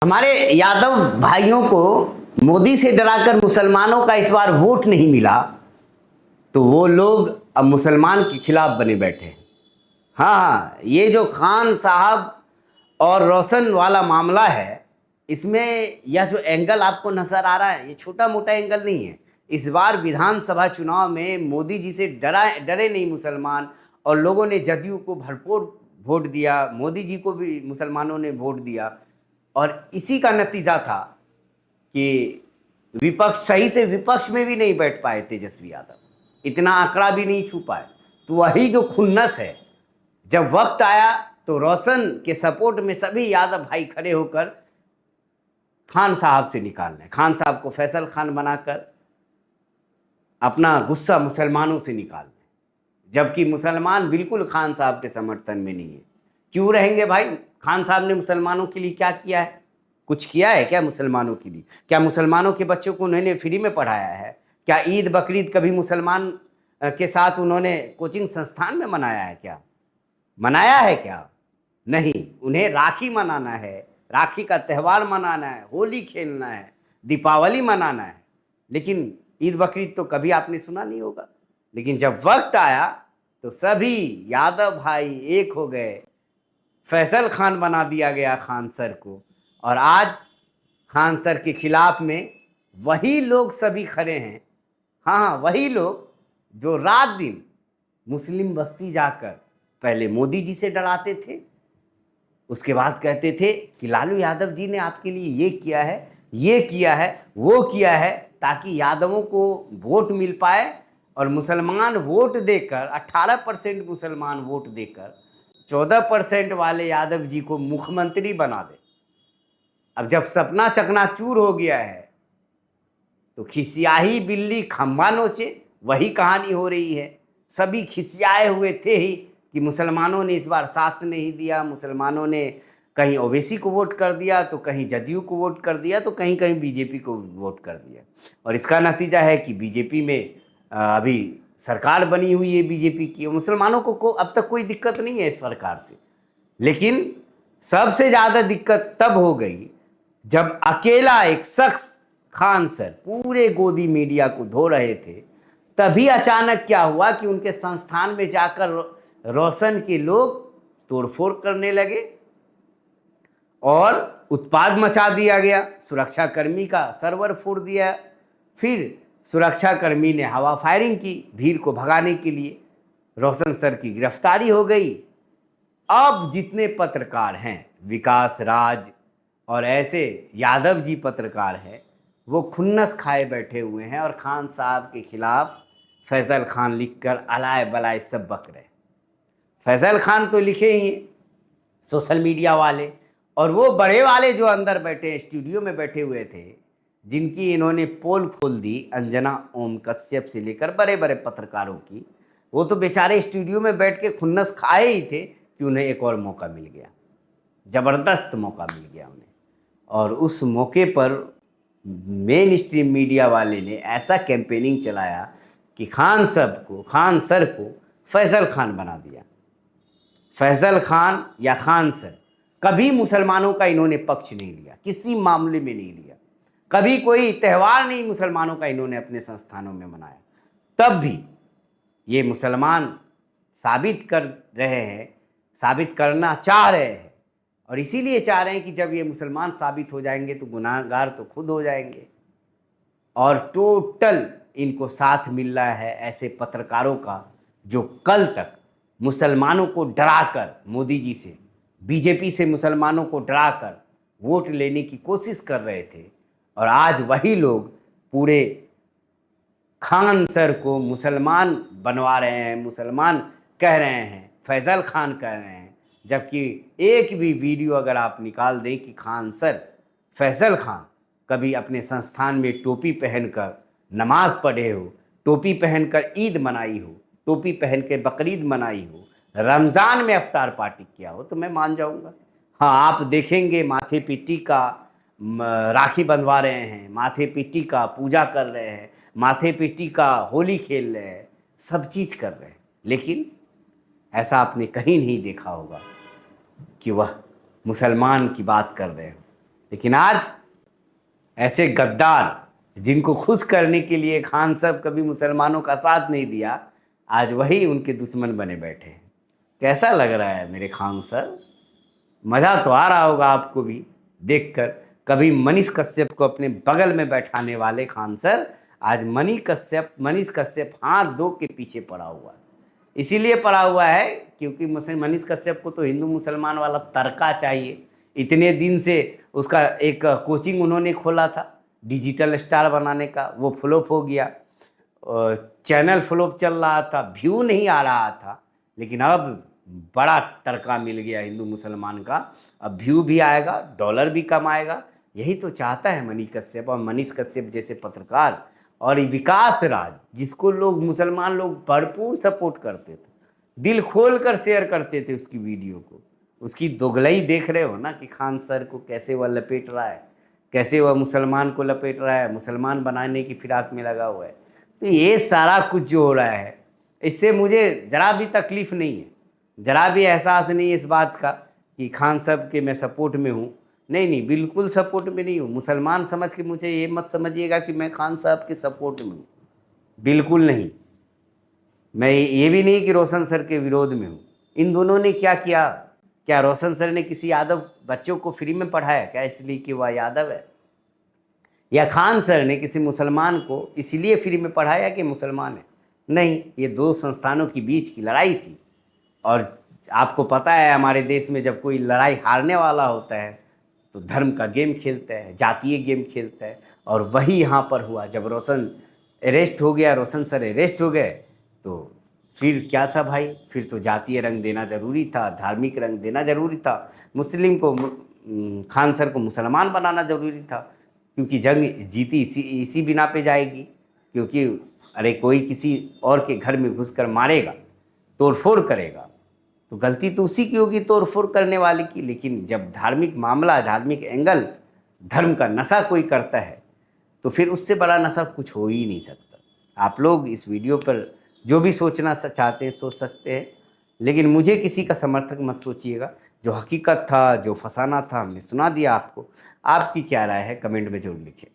हमारे यादव भाइयों को मोदी से डराकर मुसलमानों का इस बार वोट नहीं मिला, तो वो लोग अब मुसलमान के खिलाफ बने बैठे हैं। हाँ, ये जो खान साहब और रोशन वाला मामला है, इसमें यह जो एंगल आपको नजर आ रहा है, ये छोटा मोटा एंगल नहीं है। इस बार विधानसभा चुनाव में मोदी जी से डरे नहीं मुसलमान, और लोगों ने जदयू को भरपूर वोट दिया, मोदी जी को भी मुसलमानों ने वोट दिया, और इसी का नतीजा था कि विपक्ष सही से विपक्ष में भी नहीं बैठ पाए तेजस्वी यादव, इतना आंकड़ा भी नहीं छू पाए। तो वही जो खुन्नस है, जब वक्त आया तो रोशन के सपोर्ट में सभी यादव भाई खड़े होकर खान साहब से निकाल रहे हैं, खान साहब को फैसल खान बनाकर अपना गुस्सा मुसलमानों से निकाल रहे हैं, जबकि मुसलमान बिल्कुल खान साहब के समर्थन में नहीं है। क्यों रहेंगे भाई? खान साहब ने मुसलमानों के लिए क्या किया है? कुछ किया है क्या मुसलमानों के लिए? क्या मुसलमानों के बच्चों को उन्होंने फ्री में पढ़ाया है? क्या ईद बकरीद कभी मुसलमान के साथ उन्होंने कोचिंग संस्थान में मनाया है? क्या मनाया है? क्या नहीं। उन्हें राखी मनाना है, राखी का त्यौहार मनाना है, होली खेलना है, दीपावली मनाना है, लेकिन ईद बकरीद तो कभी आपने सुना नहीं होगा। लेकिन जब वक्त आया तो सभी यादव भाई एक हो गए, फैसल खान बना दिया गया खान सर को, और आज खान सर के खिलाफ में वही लोग सभी खड़े हैं। हाँ, वही लोग जो रात दिन मुस्लिम बस्ती जाकर पहले मोदी जी से डराते थे, उसके बाद कहते थे कि लालू यादव जी ने आपके लिए ये किया है, ये किया है, वो किया है, ताकि यादवों को वोट मिल पाए, और मुसलमान वोट देकर 18% मुसलमान वोट देकर 14% वाले यादव जी को मुख्यमंत्री बना दे। अब जब सपना चकनाचूर हो गया है तो खिसियाही बिल्ली खंभा नोचे, वही कहानी हो रही है। सभी खिसियाए हुए थे ही कि मुसलमानों ने इस बार साथ नहीं दिया, मुसलमानों ने कहीं ओवैसी को वोट कर दिया, तो कहीं जदयू को वोट कर दिया, तो कहीं कहीं बीजेपी को वोट कर दिया। और इसका नतीजा है कि बीजेपी में अभी सरकार बनी हुई है बीजेपी की। मुसलमानों को अब तक कोई दिक्कत नहीं है इस सरकार से, लेकिन सबसे ज़्यादा दिक्कत तब हो गई जब अकेला एक शख्स खान सर पूरे गोदी मीडिया को धो रहे थे। तभी अचानक क्या हुआ कि उनके संस्थान में जाकर रोशन के लोग तोड़फोड़ करने लगे और उत्पाद मचा दिया गया। सुरक्षाकर्मी का सर्वर फोड़ दिया, फिर सुरक्षाकर्मी ने हवा फायरिंग की भीड़ को भगाने के लिए। रोशन सर की गिरफ्तारी हो गई। अब जितने पत्रकार हैं, विकास राज और ऐसे यादव जी पत्रकार हैं, वो खुन्नस खाए बैठे हुए हैं और खान साहब के खिलाफ फैसल खान लिखकर अलाए बलाए सब बक रहे। फैसल खान तो लिखे ही सोशल मीडिया वाले, और वो बड़े वाले जो अंदर बैठे स्टूडियो में बैठे हुए थे, जिनकी इन्होंने पोल खोल दी, अंजना ओम कश्यप से लेकर बड़े बड़े पत्रकारों की, वो तो बेचारे स्टूडियो में बैठ के खुन्नस खाए ही थे कि उन्हें एक और मौका मिल गया, ज़बरदस्त मौका मिल गया उन्हें। और उस मौके पर मेन स्ट्रीम मीडिया वाले ने ऐसा कैंपेनिंग चलाया कि खान सर को फैसल खान बना दिया। फैसल खान या खान सर कभी मुसलमानों का इन्होंने पक्ष नहीं लिया, किसी मामले में नहीं लिया। कभी कोई त्यौहार नहीं मुसलमानों का इन्होंने अपने संस्थानों में मनाया। तब भी ये मुसलमान साबित कर रहे हैं, साबित करना चाह रहे हैं, और इसीलिए चाह रहे हैं कि जब ये मुसलमान साबित हो जाएंगे तो गुनाहगार तो खुद हो जाएंगे। और टोटल इनको साथ मिल रहा है ऐसे पत्रकारों का जो कल तक मुसलमानों को डराकर, मोदी जी से, बीजेपी से मुसलमानों को डराकर वोट लेने की कोशिश कर रहे थे, और आज वही लोग पूरे खान सर को मुसलमान बनवा रहे हैं, मुसलमान कह रहे हैं, फैसल खान कह रहे हैं। जबकि एक भी वीडियो अगर आप निकाल दें कि खान सर, फैसल खान कभी अपने संस्थान में टोपी पहनकर नमाज पढ़े हो, टोपी पहनकर ईद मनाई हो, टोपी पहन के बकरीद मनाई हो, रमज़ान में अफ्तार पार्टी किया हो, तो मैं मान जाऊंगा। हाँ, आप देखेंगे माथे पे टीका, राखी बंधवा रहे हैं, माथे पे टीका पूजा कर रहे हैं, माथे पे टीका होली खेल रहे हैं, सब चीज़ कर रहे हैं, लेकिन ऐसा आपने कहीं नहीं देखा होगा कि वह मुसलमान की बात कर रहे हो। लेकिन आज ऐसे गद्दार जिनको खुश करने के लिए खान साहब कभी मुसलमानों का साथ नहीं दिया, आज वही उनके दुश्मन बने बैठे हैं। कैसा लग रहा है मेरे खान सर? मज़ा तो आ रहा होगा आपको भी देखकर। कभी मनीष कश्यप को अपने बगल में बैठाने वाले खान सर आज मनीष कश्यप हाथ धो के पीछे पड़ा हुआ है। इसीलिए पड़ा हुआ है क्योंकि मनीष कश्यप को तो हिंदू मुसलमान वाला तड़का चाहिए। इतने दिन से उसका एक कोचिंग उन्होंने खोला था डिजिटल स्टार बनाने का, वो फ्लॉप हो गया। चैनल फ्लॉप चल रहा था, व्यू नहीं आ रहा था, लेकिन अब बड़ा तड़का मिल गया हिंदू मुसलमान का। अब व्यू भी आएगा, डॉलर भी कमाएगा। यही तो चाहता है मनीष कश्यप, और मनीष कश्यप जैसे पत्रकार और विकास राज, जिसको लोग मुसलमान लोग भरपूर सपोर्ट करते थे, दिल खोल कर शेयर करते थे उसकी वीडियो को। उसकी दोगलई देख रहे हो ना कि खान सर को कैसे वह लपेट रहा है, कैसे वह मुसलमान को लपेट रहा है, मुसलमान बनाने की फिराक में लगा हुआ है। तो ये सारा कुछ जो हो रहा है, इससे मुझे ज़रा भी तकलीफ़ नहीं है, ज़रा भी एहसास नहीं है इस बात का कि खान साहब के मैं सपोर्ट में हूँ। नहीं, बिल्कुल सपोर्ट में नहीं हूँ। मुसलमान समझ के मुझे ये मत समझिएगा कि मैं खान साहब के सपोर्ट में हूँ, बिल्कुल नहीं। मैं ये भी नहीं कि रोशन सर के विरोध में हूँ। इन दोनों ने क्या किया? क्या रोशन सर ने किसी यादव बच्चों को फ्री में पढ़ाया क्या इसलिए कि वह यादव है? या खान सर ने किसी मुसलमान को इसलिए फ्री में पढ़ाया कि मुसलमान है? नहीं, ये दो संस्थानों के बीच की लड़ाई थी। और आपको पता है हमारे देश में जब कोई लड़ाई हारने वाला होता है तो धर्म का गेम खेलता है, जातीय गेम खेलता है। और वही यहाँ पर हुआ। जब रोशन सर अरेस्ट हो गए तो फिर क्या था भाई? फिर तो जातीय रंग देना ज़रूरी था, धार्मिक रंग देना ज़रूरी था। मुस्लिम को खान सर को मुसलमान बनाना ज़रूरी था, क्योंकि जंग जीती इसी बिना पे जाएगी। क्योंकि अरे कोई किसी और के घर में घुसकर मारेगा, तोड़फोड़ करेगा, तो गलती तो उसी की होगी, तोड़फोड़ करने वाले की। लेकिन जब धार्मिक मामला, धार्मिक एंगल, धर्म का नशा कोई करता है तो फिर उससे बड़ा नशा कुछ हो ही नहीं सकता। आप लोग इस वीडियो पर जो भी सोचना चाहते हैं सोच सकते हैं, लेकिन मुझे किसी का समर्थक मत सोचिएगा। जो हकीकत था, जो फसाना था, हमने सुना दिया आपको। आपकी क्या राय है कमेंट में ज़रूर लिखें।